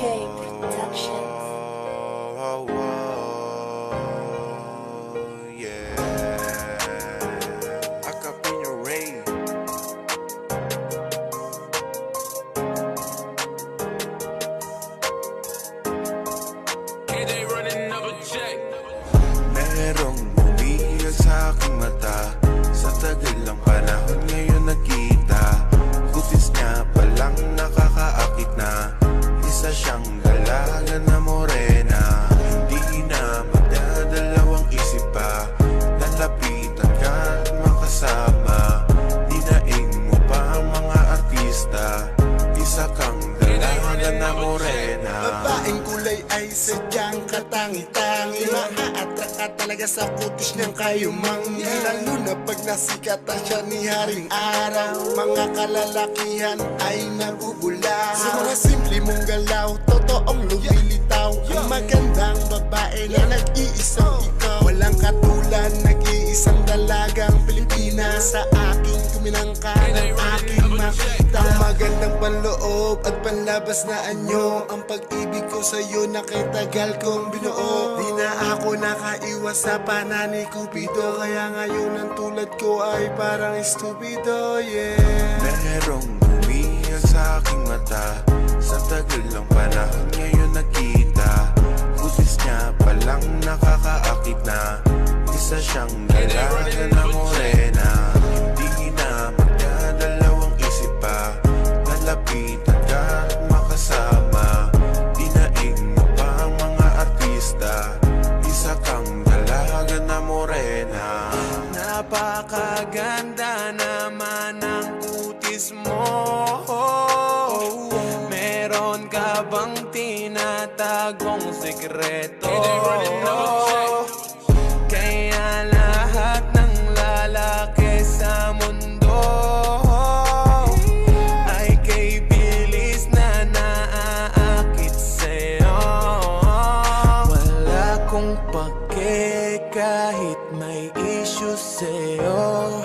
K Productions. Yeah. Acapella Ray. KJ running up a check. Merong bumiyag sa aking mata. Sa tagal lang panahon ngayon nakita. Kutis niya palang nakakaakit na. Isa siyang dalaga na morena. Hindi na magdadalawang isip pa. Lalapitan ka at makasama. Dinaing mo pa ang mga artista. Isa kang dalaga na morena. Babaeng kulay ay sadyang katangi-tangi. Maa-attract ka talaga sa kutis niyang kayumangi. Lalo na pag nasikatan siya ni Haring Araw. Mga kalalakihan ay nabubula. Sa mga simple mong galaw, totoong lumilitaw. Ang magandang babae na nag-iisang ikaw. Walang katulad, nag-iisang dalagang Pilipinas. Sa aking kuminangka ng aking makita. Ang magandang panloob at panlabas na anyo. Ang pag-ibig ko sa'yo na kay tagal kong binuo. Di na ako nakaiwas sa panani Cupido. Kaya ngayon ang tulad ko ay parang estupido, yeah. Merong bumiyag sa aking mata. Sa tagal lang panahon ngayon nakita. Kutis niya palang nakakaakit na. Isa siyang dalaga na morena. Hindi na magdadalawang isip pa. Lalapitan ka at makasama. Dinaing mo pa ang mga artista. Isa kang dalaga na morena. Napakaganda naman ang kutis mo. Meron ka bang tinatagong sekreto? Kaya lahat ng lalaki sa mundo ay kay bilis na naaakit sa'yo. Wala kong pake kahit may issue sa'yo.